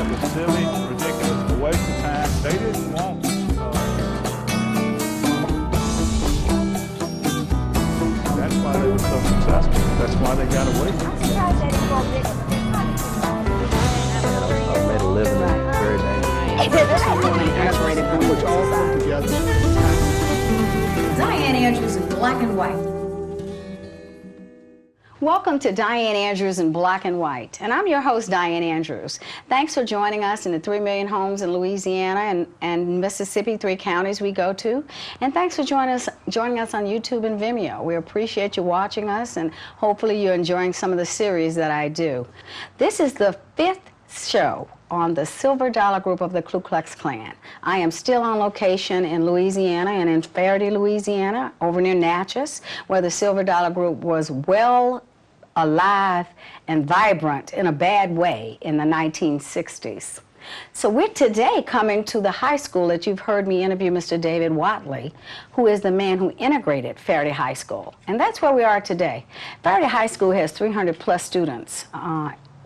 That was silly, ridiculous, a waste of time. They didn't want that's why they were so successful. That's why they got away from it. I'm surprised they didn't go bigger. I made a living in Ferriday. Dianne Andrews in Black and White. Welcome to Dianne Andrews in Black and White, and I'm your host, Dianne Andrews. Thanks for joining us in the 3 million homes in Louisiana and Mississippi, 3 counties we go to. And thanks for joining us on YouTube and Vimeo. We appreciate you watching us, and hopefully you're enjoying some of the series that I do. This is the 5th show on the Silver Dollar Group of the Ku Klux Klan. I am still on location in Louisiana and in Ferriday, Louisiana, over near Natchez, where the Silver Dollar Group was well alive and vibrant in a bad way in the 1960s. So we're today coming to the high school that you've heard me interview Mr. David Whatley, who is the man who integrated Ferriday High School. And that's where we are today. Ferriday High School has 300 plus students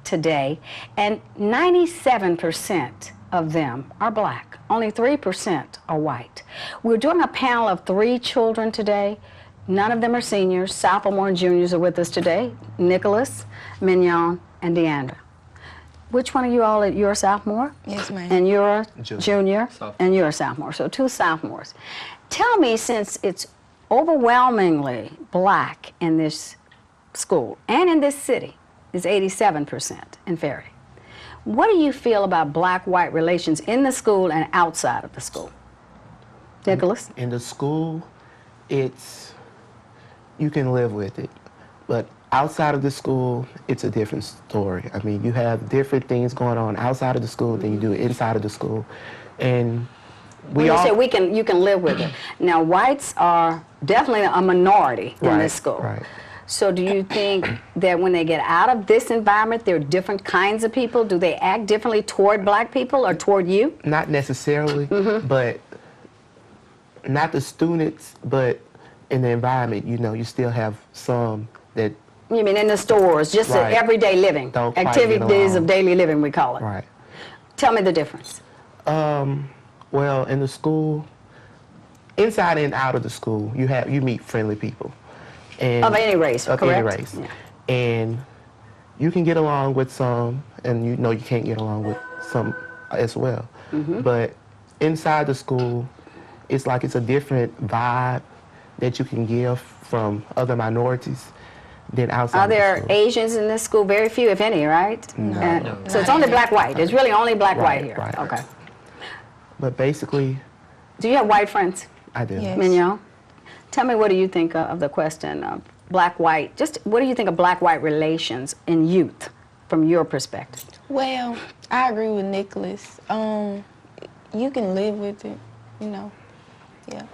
today, and 97% of them are black. Only 3% are white. We're doing a panel of 3 children today. None of them are seniors. Sophomore and juniors are with us today. Nicholas, Mignon, and Dianne. Which one of you all, you're a sophomore? Yes, ma'am. And you're a junior, and you're a sophomore. So 2 sophomores. Tell me, since it's overwhelmingly black in this school and in this city, it's 87% in Ferriday. What do you feel about black-white relations in the school and outside of the school? Nicholas? In the school, you can live with it. But outside of the school, it's a different story. I mean, you have different things going on outside of the school than you do inside of the school. And you say you can live with it. Now, whites are definitely a minority in this school. Right. So do you think that when they get out of this environment, there are different kinds of people? Do they act differently toward black people or toward you? Not necessarily, but not the students, but in the environment, you know, you still have some that... You mean in the stores, just the everyday living, activities of daily living, we call it. Right. Tell me the difference. Well, in the school, inside and out of the school, you meet friendly people. And of any race, of correct? Any race. Yeah. And you can get along with some, and you know you can't get along with some as well. But inside the school, it's like it's a different vibe that you can give from other minorities than outside. Are there the school. Asians in this school? Very few, if any, right? No. So it's only black-white. It's really only black-white here. Right. Okay. But basically... Do you have white friends? I do. Yes. Mignon? Tell me, what do you think of the question of black-white? Just what do you think of black-white relations in youth from your perspective? Well, I agree with Nicholas. You can live with it, you know, yeah.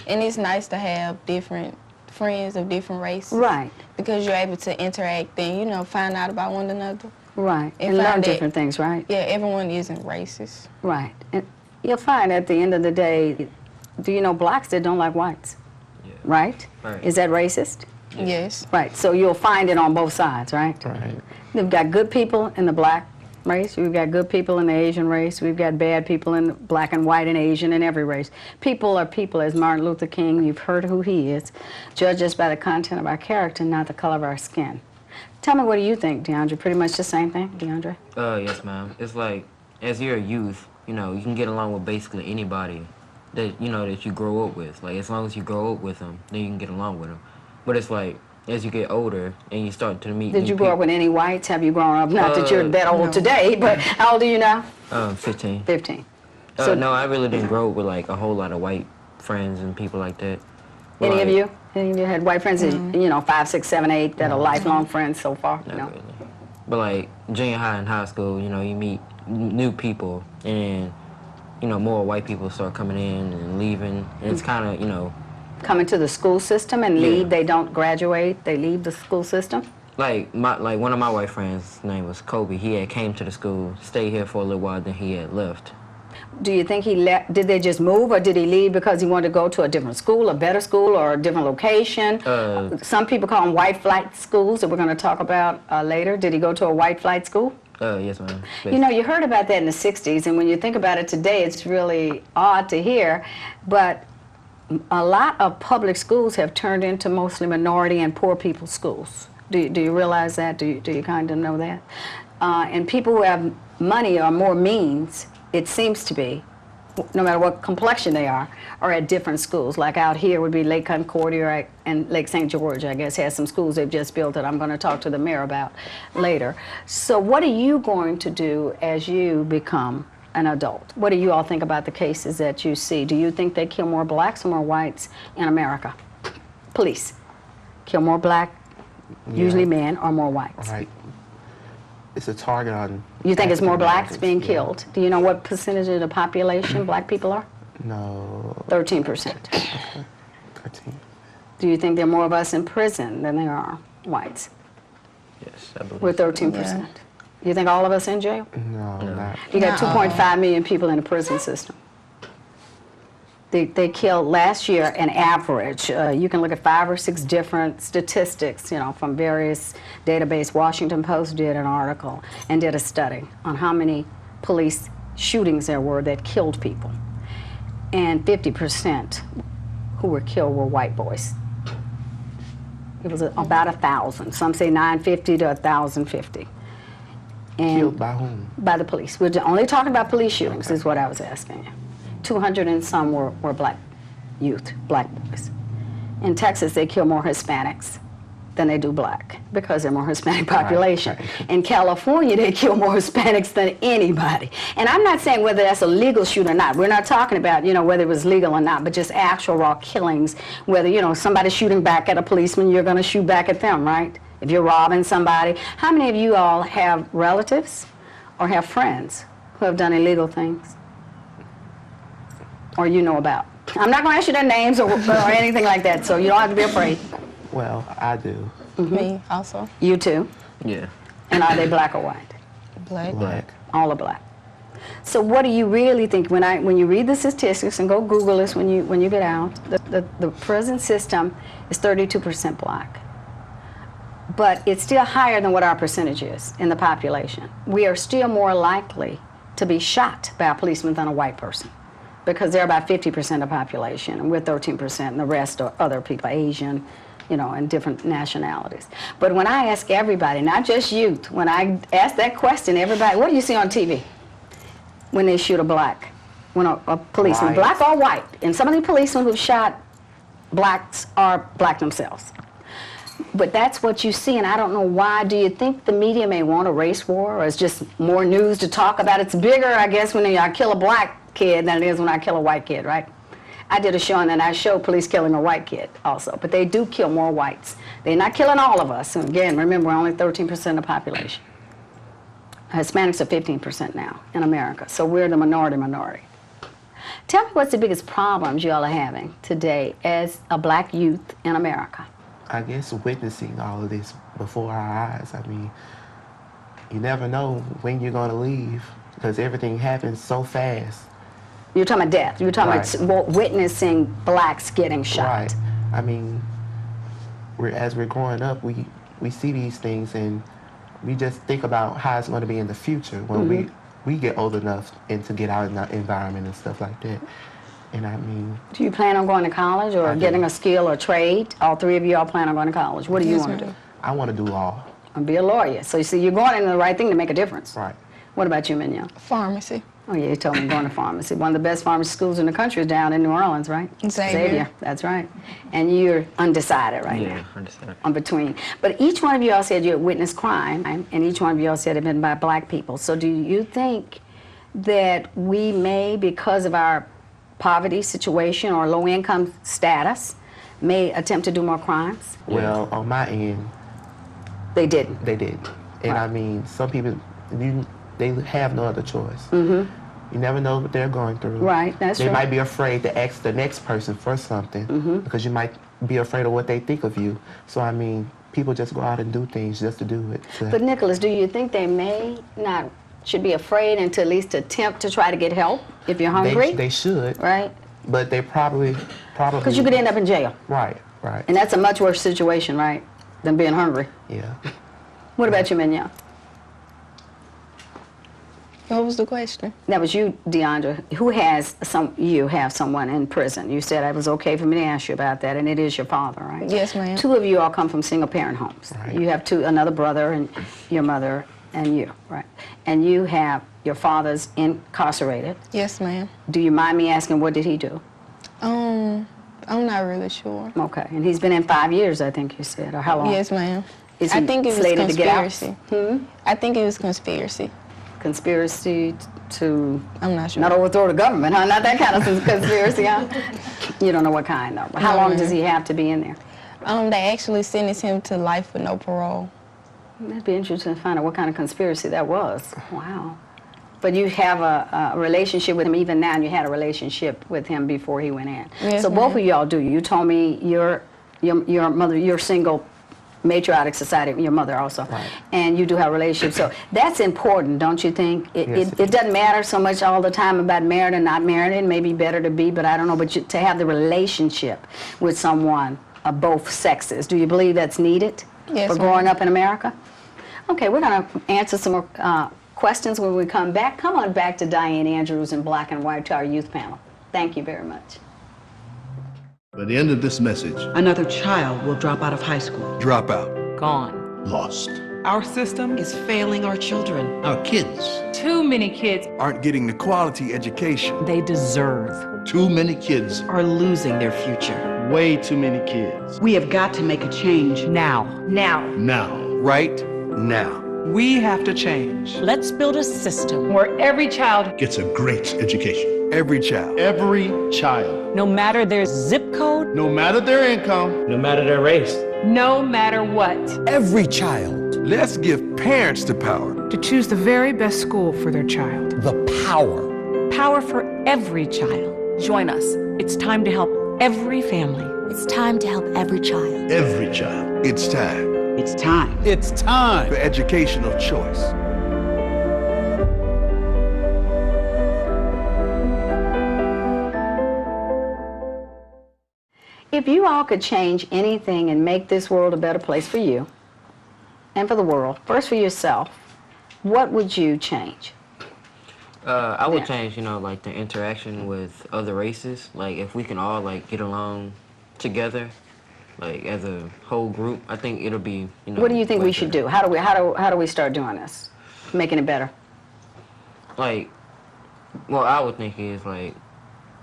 And it's nice to have different friends of different races. Right. Because you're able to interact and, you know, find out about one another. Right. And learn different things, right? Yeah, everyone isn't racist. Right. And you'll find at the end of the day, do you know blacks that don't like whites? Yeah. Right? Right. Is that racist? Yeah. Yes. Right. So you'll find it on both sides, right? Right. We've got good people in the black race. We've got good people in the Asian race. We've got bad people in the black and white and Asian and every race. People are people, as Martin Luther King, you've heard who he is. Judge us by the content of our character, not the color of our skin. Tell me, what do you think, DeAndre? Pretty much the same thing, DeAndre? Yes, ma'am. It's like, as you're a youth, you know, you can get along with basically anybody that, you know, that you grow up with. Like, as long as you grow up with them, then you can get along with them. But it's like, as you get older and you start to meet Did you grow up with any whites? Have you grown up? Not that you're that old today, but how old are you now? 15. 15. No, I really didn't grow up with, like, a whole lot of white friends and people like that. Any like, of you? Any of you had white friends, you know, 5, 6, 7, 8 that are lifelong friends so far? Not No. really. But, like, junior high and high school, you know, you meet new people and, you know, more white people start coming in and leaving. And it's kind of, you know... Coming to the school system and leave, they don't graduate, they leave the school system? Like one of my white friends' name was Kobe. He had came to the school, stayed here for a little while, then he had left. Do you think he left, did they just move, or did he leave because he wanted to go to a different school, a better school, or a different location? Some people call them white flight schools that we're going to talk about later. Did he go to a white flight school? Yes, ma'am. You know, you heard about that in the 60s, and when you think about it today, it's really odd to hear, but a lot of public schools have turned into mostly minority and poor people's schools. Do you realize that? Do you kind of know that? And people who have money or more means, it seems to be, no matter what complexion they are at different schools. Like out here would be Lake Concordia and Lake St. George, I guess, has some schools they've just built that I'm going to talk to the mayor about later. So what are you going to do as you become an adult? What do you all think about the cases that you see? Do you think they kill more blacks or more whites in America? Police kill more black, usually men, or more whites? Right. It's a target on. You think it's more blacks African-Americans, being yeah. killed? Do you know what percentage of the population black people are? No. 13%. 13. Do you think there are more of us in prison than there are whites? Yes, I believe. We're 13%. You think all of us in jail? No, not. You got 2.5 million people in the prison system. They killed last year an average. You can look at 5 or 6 different statistics, you know, from various databases. Washington Post did an article and did a study on how many police shootings there were that killed people. And 50% who were killed were white boys. It was about 1,000. Some say 950 to 1,050. And Killed by whom? by the police. We're only talking about police shootings, is what I was asking you. 200 and some were black youth, black boys. In Texas, they kill more Hispanics than they do black because they're more Hispanic population. Right. In California, they kill more Hispanics than anybody. And I'm not saying whether that's a legal shoot or not. We're not talking about, you know, whether it was legal or not, but just actual raw killings. Whether, you know, somebody's shooting back at a policeman, you're going to shoot back at them, right? If you're robbing somebody. How many of you all have relatives or have friends who have done illegal things? Or you know about? I'm not going to ask you their names or anything like that, so you don't have to be afraid. Well, I do. Me also. You too? Yeah. And are they black or white? Black. Black. All are black. So what do you really think when you read the statistics, and go Google this when you get out, the prison system is 32% black. But it's still higher than what our percentage is in the population. We are still more likely to be shot by a policeman than a white person, because they're about 50% of the population, and we're 13%, and the rest are other people, Asian, you know, and different nationalities. But when I ask everybody, not just youth, when I ask that question, everybody, what do you see on TV when they shoot a black, when a policeman, White. black or white? And some of the policemen who shot blacks are black themselves. But that's what you see, and I don't know why. Do you think the media may want a race war, or it's just more news to talk about? It's bigger, I guess, when I kill a black kid than it is when I kill a white kid, right? I did a show, and then I showed police killing a white kid also, but they do kill more whites. They're not killing all of us. And again, remember, we're only 13% of the population. Hispanics are 15% now in America, so we're the minority. Tell me what's the biggest problems you all are having today as a black youth in America? I guess witnessing all of this before our eyes. I mean, you never know when you're going to leave because everything happens so fast. You're talking about death. You're talking Right. about witnessing blacks getting shot. Right. I mean, as we're growing up, we see these things and we just think about how it's going to be in the future when we get old enough and to get out in the environment and stuff like that. And I mean, Do you plan on going to college or I do. getting a skill or trade? All three of you all plan on going to college. What do you Yes, want to ma'am. do? I want to do law. And be a lawyer. So you see, you're going into the right thing to make a difference. Right. What about you, Mignon? Pharmacy. Oh yeah, you told me going to pharmacy. One of the best pharmacy schools in the country is down in New Orleans, right? Xavier. That's right. And you're undecided right Yeah, now. understand. On between. But each one of you all said you had witnessed crime, and each one of you all said it had been by black people. So do you think that we may, because of our poverty situation or low income status, may attempt to do more crimes? Well, on my end, They didn't. they did. And Right. I mean, some people, they have no other choice. You never know what they're going through. Right, that's They true. might be afraid to ask the next person for something because you might be afraid of what they think of you. So, I mean, people just go out and do things just to do it. But Nicholas, do you think they may not, should be afraid and to at least attempt to try to get help if you're hungry? They should, Right? but they probably. Because you could end up in jail. Right. And that's a much worse situation, right, than being hungry. Yeah. What about you, Mignon? What was the question? That was you, Deandra. You have someone in prison. You said it was okay for me to ask you about that, and it is your father, right? Yes, ma'am. Two of you all come from single-parent homes. Right. You have another brother and your mother and you, right? And you have your father's incarcerated. Yes, ma'am. Do you mind me asking, what did he do? I'm not really sure. Okay, and he's been in 5 years, I think you said, or how long? Yes, ma'am. Is I he think it was slated to get out? conspiracy. I think it was conspiracy. Conspiracy to I'm not sure. not overthrow the government, huh? Not that kind of conspiracy, huh? You don't know what kind, though. How long does he have to be in there? They actually sentenced him to life with no parole. That'd be interesting to find out what kind of conspiracy that was. Wow. But you have a relationship with him even now, and you had a relationship with him before he went in. Yes, so both ma'am. of y'all do. You told me your mother, you're single, matriotic society, your mother also, Right. and you do have a relationship. So that's important, don't you think? Yes. It doesn't matter so much all the time about married and not married. It may be better to be, but I don't know. But to have the relationship with someone of both sexes, do you believe that's needed Yes, for ma'am. growing up in America? Okay, we're going to answer some more questions when we come back. Come on back to Dianne Andrews in Black and White to our youth panel. Thank you very much. By the end of this message, Another child will drop out of high school. drop out, Gone. lost. Our system Is failing our children. Our kids too many kids aren't getting the quality education. they deserve. Too many kids, Are losing their future. way too many kids. We have got to make a change. Now Now, right now, we have to change. Let's build a system Where every child, gets a great education. Every child. Every child. no matter their zip code, No matter their income. No matter their race. no matter what, Every child. Let's give parents the power. to choose the very best school for their child. The power. power for every child. Join us. It's time to help every family. It's time to help every child. Every child. It's time It's time. It's time. for educational choice. If you all could change anything and make this world a better place for you and for the world, first for yourself, what would you change? I would Yeah. change, like the interaction with other races. Like if we can all like get along together, like as a whole group, I think it'll be, What do you think way we should better. do? How do we start doing this? Making it better? Like, well, I would think is like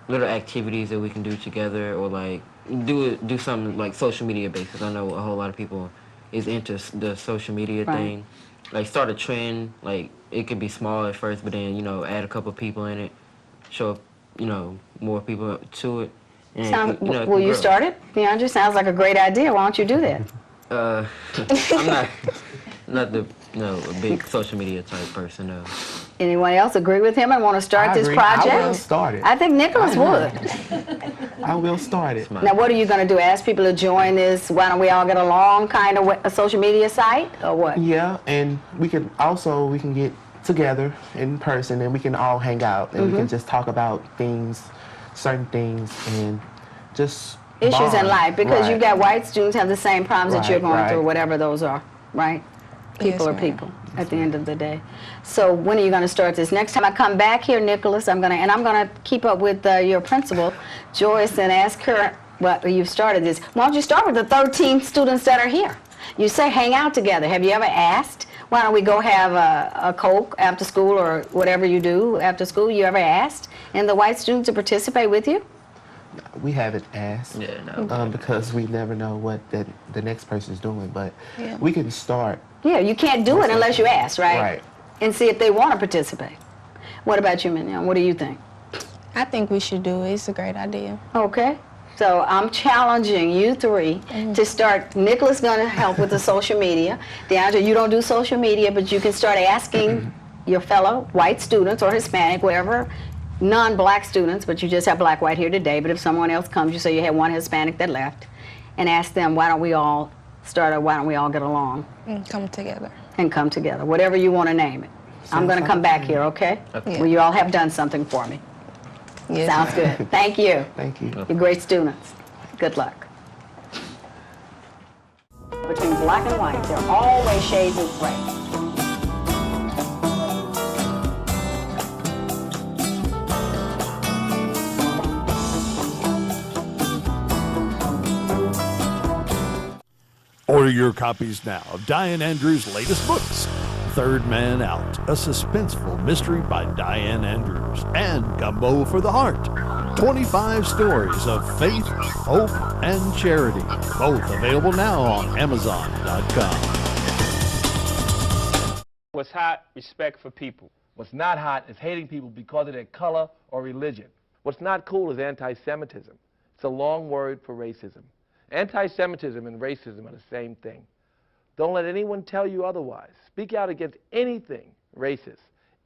little activities that we can do together, or like do something like social media based. 'Cause I know a whole lot of people is into the social media Right. thing. Like start a trend. Like it could be small at first, but then add a couple people in it, show more people to it. And it Sound, could- it will could you grow. start it? Deandra, sounds like a great idea. Why don't you do that? I'm not a big social media type person. No. Anyone else agree with him and want to start I this agree. project? I will start it. I think Nicholas would. I will start it. Now, what are you going to do? Ask people to join this? Why don't we all get along kind of a social media site, or what? Yeah, and we can get together in person and we can all hang out and we can just talk about certain things, and just Issues in bond. life, because Right. you've got white students have the same problems that you're Right, going through, right. whatever those are, right? People Yes, are ma'am. people at the end of the day. So when are you going to start this? Next time I come back here, Nicholas, I'm going to keep up with your principal, Joyce, and ask her, well, you've started this. Why don't you start with the 13 students that are here? You say hang out together. Have you ever asked, why don't we go have a Coke after school or whatever you do after school? You ever asked? And the white students to participate with you? We haven't asked. Yeah, no. Because we never know what the next person's doing, but Yeah. we can start. Yeah, you can't do it unless you ask, right? Right. And see if they want to participate. What about you, Mignon? What do you think? I think we should do it. It's a great idea. Okay. So I'm challenging you three to start. Nicholas going to help with the social media. Deandra, you don't do social media, but you can start asking your fellow white students or Hispanic, whatever, non-black students, but you just have black, white here today. But if someone else comes, you say you had one Hispanic that left, and ask them, why don't we all start, or why don't we all get along Come together. and come together, whatever you want to name it. I'm going to come back here, okay? Okay. Well, you all have done something for me. Yes, Sounds ma'am. good. Thank you. Thank you. You're great students. Good luck. Between black and white, there are always shades of gray. Order your copies now of Dianne Andrews' latest books, Third Man Out, a suspenseful mystery by Dianne Andrews, and Gumbo for the Heart, 25 stories of faith, hope, and charity, both available now on Amazon.com. What's hot? Respect for people. What's not hot is hating people because of their color or religion. What's not cool is anti-Semitism. It's a long word for racism. Anti-Semitism and racism are the same thing. Don't let anyone tell you otherwise. Speak out against anything racist,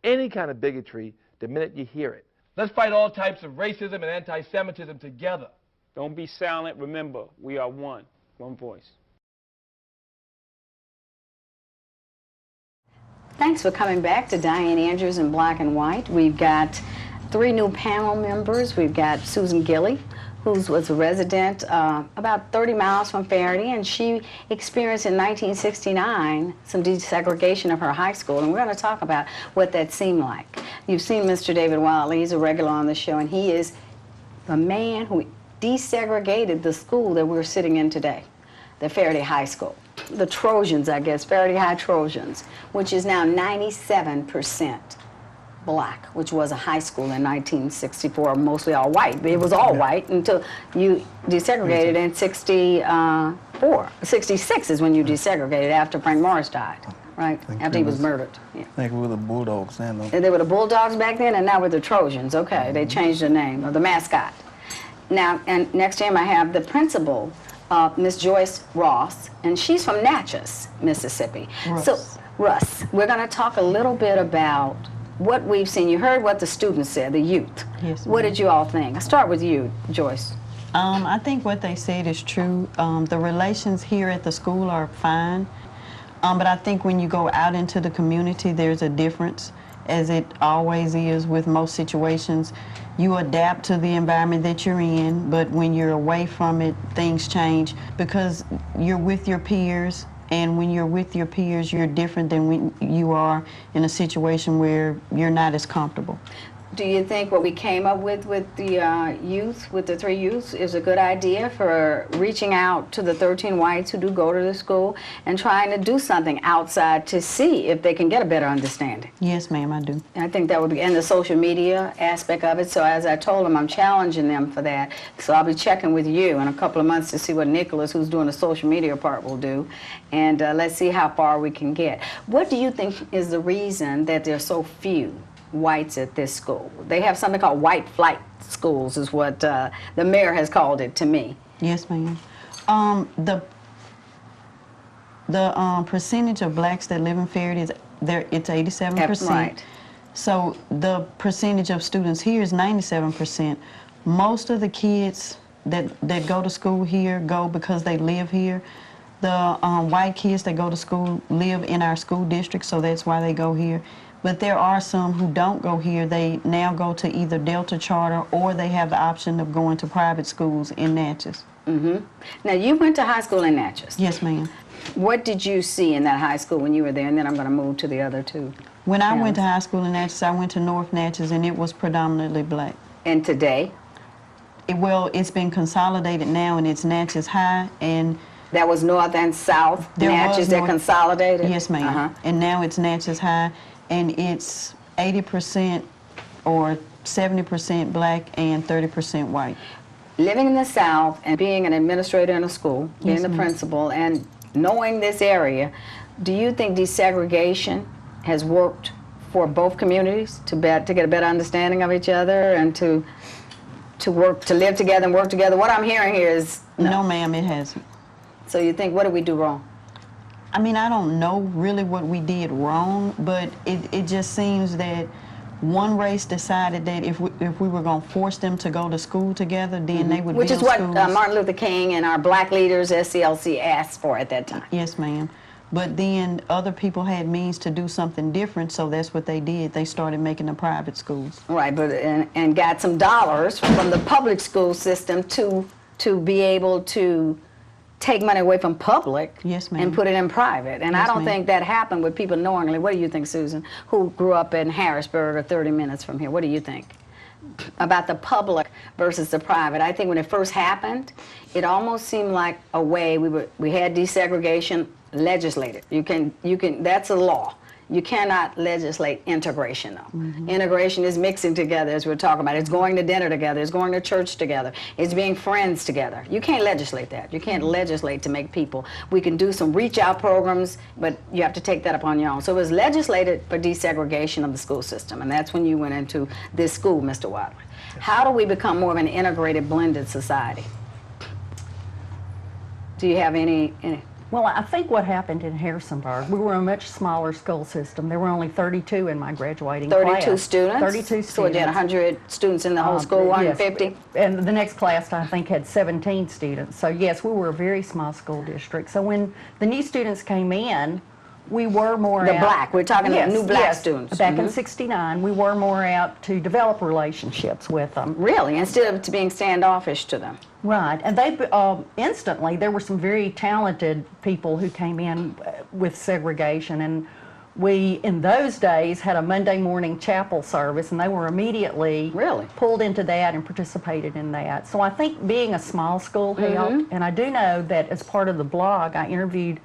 any kind of bigotry, the minute you hear it. Let's fight all types of racism and anti-Semitism together. Don't be silent. Remember, we are one voice. Thanks for coming back to Dianne Andrews in Black and White. We've got 3 new panel members. We've got Susan Gilley, who was a resident about 30 miles from Ferriday, and she experienced in 1969 some desegregation of her high school, and we're going to talk about what that seemed like. You've seen Mr. David Whatley. He's a regular on the show, and he is the man who desegregated the school that we're sitting in today, the Ferriday High School. The Trojans, I guess, Ferriday High Trojans, which is now 97% black, which was a high school in 1964, mostly all white. It was all white until you desegregated in 66 is when you desegregated after Frank Morris died, right? After he was murdered. Yeah. I think we were the Bulldogs then. And they were the Bulldogs back then, and now we're the Trojans. Okay, they changed the name of the mascot. Now, and next to him I have the principal, Miss Joyce Ross, and she's from Natchez, Mississippi. So, Russ, we're going to talk a little bit about what we've seen. You heard what the students said, the youth. Yes. What did you all think? I'll start with you, Joyce. I think what they said is true. The relations here at the school are fine, but I think when you go out into the community, there's a difference, as it always is with most situations. You adapt to the environment that you're in, but when you're away from it, things change because you're with your peers, and when you're with your peers, you're different than when you are in a situation where you're not as comfortable. Do you think what we came up with the youth, with the 3 youths, is a good idea for reaching out to the 13 whites who do go to the school and trying to do something outside to see if they can get a better understanding? Yes, ma'am, I do. I think that would be, and the social media aspect of it. So as I told them, I'm challenging them for that. So I'll be checking with you in a couple of months to see what Nicholas, who's doing the social media part, will do. And let's see how far we can get. What do you think is the reason that there's so few whites at this school? They have something called white flight schools, is what the mayor has called it to me. Yes, ma'am. The percentage of blacks that live in Ferriday is it's 87%. Right. So the percentage of students here is 97%. Most of the kids that go to school here go because they live here. The white kids that go to school live in our school district, so that's why they go here. But there are some who don't go here. They now go to either Delta Charter or they have the option of going to private schools in Natchez. Now, you went to high school in Natchez. Yes, ma'am. What did you see in that high school when you were there? And then I'm going to move to the other 2. When I went to high school in Natchez, I went to North Natchez, and it was predominantly black. And today? Well, it's been consolidated now, and it's Natchez High, and that was North and South Natchez that consolidated? Yes, ma'am. And now it's Natchez High, and it's 80% or 70% black and 30% white. Living in the South and being an administrator in a school, being the principal, and knowing this area, do you think desegregation has worked for both communities to get a better understanding of each other and to live together and work together? What I'm hearing here is no, ma'am, it hasn't. So you think, what did we do wrong? I mean, I don't know really what we did wrong, but it just seems that one race decided that if we were going to force them to go to school together, then they would Which build is what schools. Martin Luther King and our black leaders, SCLC, asked for at that time. Yes, ma'am. But then other people had means to do something different, so that's what they did. They started making the private schools. Right, but and got some dollars from the public school system to be able to take money away from public and put it in private. And I don't think that happened with people knowingly. What do you think, Susan, who grew up in Harrisburg or 30 minutes from here? What do you think? about the public versus the private. I think when it first happened, it almost seemed like a way we had desegregation legislated. You can that's a law. You cannot legislate integration, though. Integration is mixing together, as we're talking about. It's going to dinner together. It's going to church together. It's being friends together. You can't legislate that. You can't legislate to make people. We can do some reach-out programs, but you have to take that upon your own. So it was legislated for desegregation of the school system, and that's when you went into this school, Mr. Whatley. How do we become more of an integrated, blended society? Do you have any? Well, I think what happened in Harrisonburg, we were a much smaller school system. There were only 32 in my graduating 32 class. students? 32 students. So we had 100 students in the whole school, 150? Yes. And the next class, I think, had 17 students. So yes, we were a very small school district. So when the new students came in, we were more The out. black, we're talking yes, new black yes. students. Back in '69, we were more out to develop relationships with them. Really, instead of being standoffish to them. Right, and they instantly, there were some very talented people who came in with segregation, and we, in those days, had a Monday morning chapel service, and they were immediately pulled into that and participated in that. So I think being a small school helped, and I do know that as part of the blog, I interviewed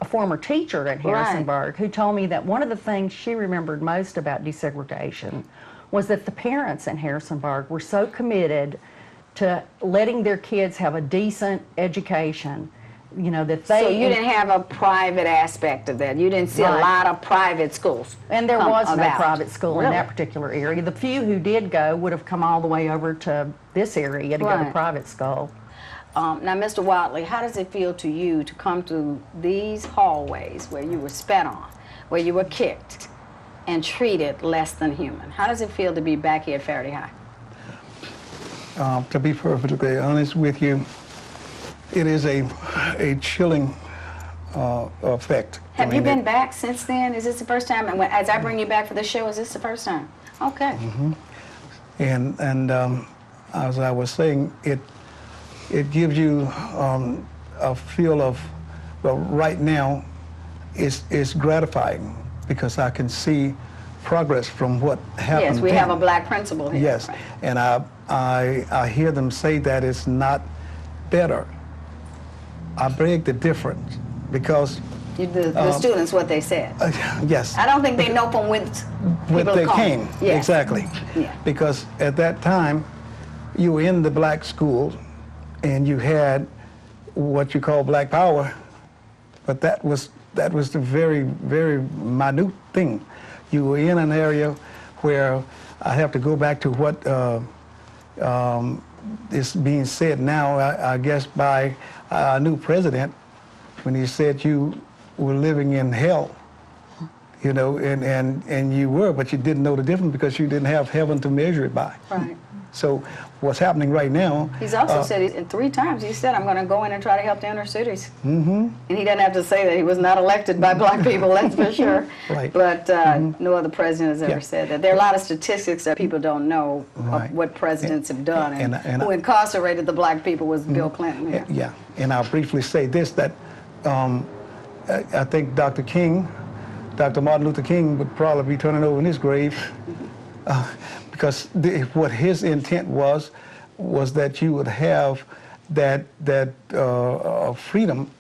a former teacher at Harrisonburg who told me that one of the things she remembered most about desegregation was that the parents in Harrisonburg were so committed to letting their kids have a decent education, you know, that they... So you didn't have a private aspect of that. You didn't see a lot of private schools. And there was no about. private school in that particular area. The few who did go would have come all the way over to this area to go to private school. Now, Mr. Whatley, how does it feel to you to come to these hallways where you were spat on, where you were kicked, and treated less than human? How does it feel to be back here at Ferriday High? To be perfectly honest with you, it is a chilling effect. Have you been back since then? Is this the first time? And as I bring you back for the show, is this the first time? Okay. And as I was saying, it gives you a feel of, well, right now, it's gratifying because I can see progress from what happened. Yes, we have a black principal here. Yes, and I hear them say that it's not better. I beg the difference because the students, what they said. Yes. I don't think they know from whence people they come. came. Yes. Exactly. Yeah. Because at that time, you were in the black school, and you had what you call black power, but that was the very, very minute thing. You were in an area where I have to go back to what is being said now, I guess, by our new president, when he said you were living in hell, you know, and you were, but you didn't know the difference because you didn't have heaven to measure it by. Right. So what's happening right now... He's also said, 3 times, he said, I'm going to go in and try to help the inner cities. And he doesn't have to say that he was not elected by black people, that's for sure. Right. But no other president has ever said that. There are a lot of statistics that people don't know of what presidents have done. And who incarcerated the black people was Bill Clinton. Yeah, and I'll briefly say this, that I think Dr. Martin Luther King would probably be turning over in his grave. Because what his intent was that you would have that freedom.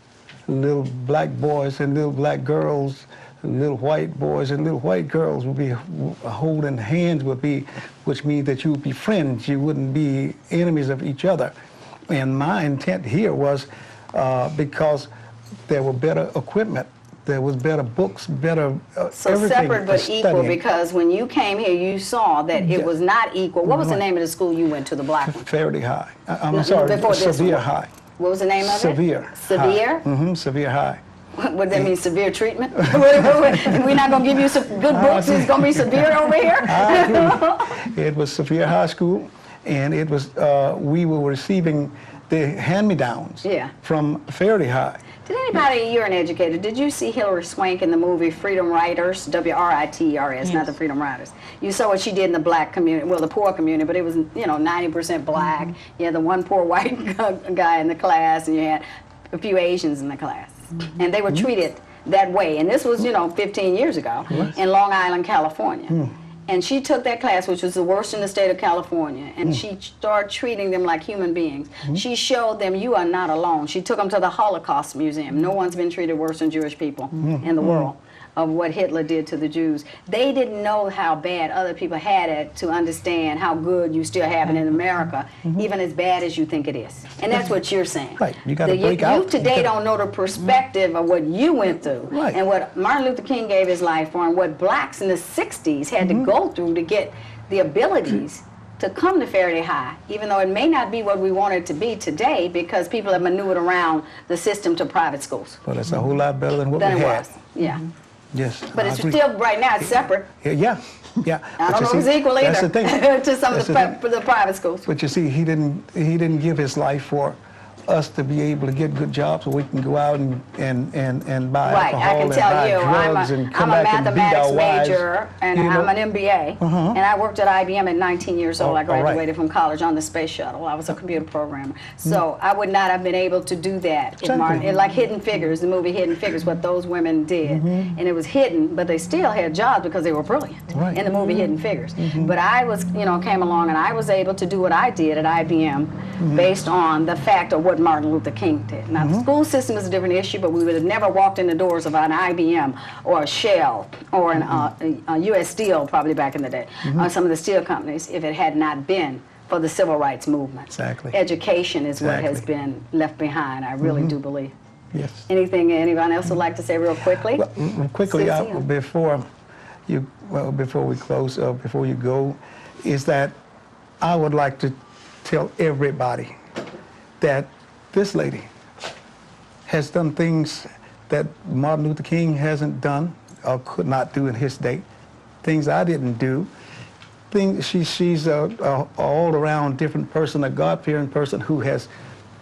Little black boys and little black girls, little white boys and little white girls would be holding hands, which means that you would be friends. You wouldn't be enemies of each other. And my intent here was because there were better equipment. There was better books, better So everything. separate but equal, because when you came here, you saw that it was not equal. What was the name of the school you went to, the black one? Ferriday High. I'm sorry, Severe High. What was the name of it? Severe. Severe? Severe High. What does that mean, severe treatment? We're not going to give you some good books, it's going to be severe over here? It was Severe High School, and it was, we were receiving the hand-me-downs from Ferriday High. Did anybody, you're an educator, did you see Hilary Swank in the movie Freedom Writers, W-R-I-T-E-R-S, not the Freedom Writers? You saw what she did in the black community, well, the poor community, but it was, 90% black. You had the one poor white guy in the class, and you had a few Asians in the class. And they were treated that way. And this was, 15 years ago in Long Island, California. And she took that class, which was the worst in the state of California, and she started treating them like human beings. She showed them you are not alone. She took them to the Holocaust Museum. No one's been treated worse than Jewish people in the world of what Hitler did to the Jews. They didn't know how bad other people had it to understand how good you still have it in America, even as bad as you think it is. And that's what you're saying. Right, you got to The break out. youth today don't know the perspective of what you went through Right. and what Martin Luther King gave his life for and what blacks in the 60s had to go through to get the abilities to come to Ferriday High, even though it may not be what we want it to be today because people have maneuvered around the system to private schools. But it's a whole lot better than what Than we it had. was, yeah. Yes. But I it's agree. still, right now, it's separate. Yeah. I don't know if it's equal either That's the thing. to some of That's the private schools. But you see, he didn't give his life for us to be able to get good jobs so we can go out and buy Right, alcohol I can and tell buy you, drugs and I'm come a back and beat mathematics our wives. major, and you know? I'm an MBA, and I worked at IBM at 19 years old. Oh, I all right. graduated from college on the space shuttle. I was a computer programmer. So I would not have been able to do that. Exactly. Like Hidden Figures, the movie Hidden Figures, what those women did. And it was hidden, but they still had jobs because they were brilliant Right. in the movie Hidden Figures. But I was, came along and I was able to do what I did at IBM based on the fact of what Martin Luther King did. Now, the school system is a different issue, but we would have never walked in the doors of an IBM or a Shell or a U.S. Steel, probably back in the day, or some of the steel companies, if it had not been for the civil rights movement. Exactly. Education is what has Exactly. been left behind, I really do believe. Yes. Anything anyone else would like to say real quickly? Well, quickly, Cynthia. before we close, before you go, is that I would like to tell everybody that this lady has done things that Martin Luther King hasn't done or could not do in his day, things I didn't do. She's a all-around different person, a God-fearing person who has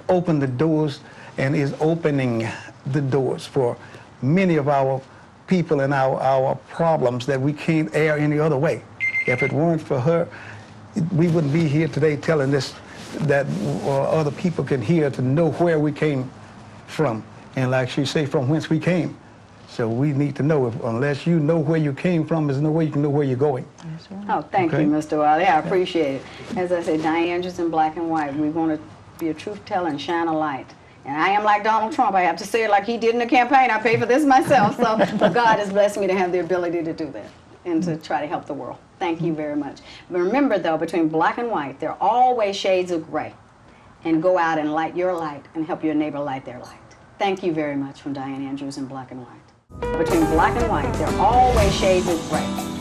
opened the doors and is opening the doors for many of our people and our problems that we can't air any other way. If it weren't for her, we wouldn't be here today telling this that other people can hear to know where we came from. And like she say, from whence we came. So we need to know, unless you know where you came from, there's no way you can know where you're going. Oh, thank you, Mr. Whatley. I appreciate it. As I said, Dianne Andrews in black and white. We want to be a truth teller and shine a light. And I am like Donald Trump. I have to say it like he did in the campaign. I pay for this myself. So but God has blessed me to have the ability to do that and to try to help the world. Thank you very much. But remember, though, between black and white, there are always shades of gray. And go out and light your light and help your neighbor light their light. Thank you very much from Dianne Andrews in black and white. Between black and white, there are always shades of gray.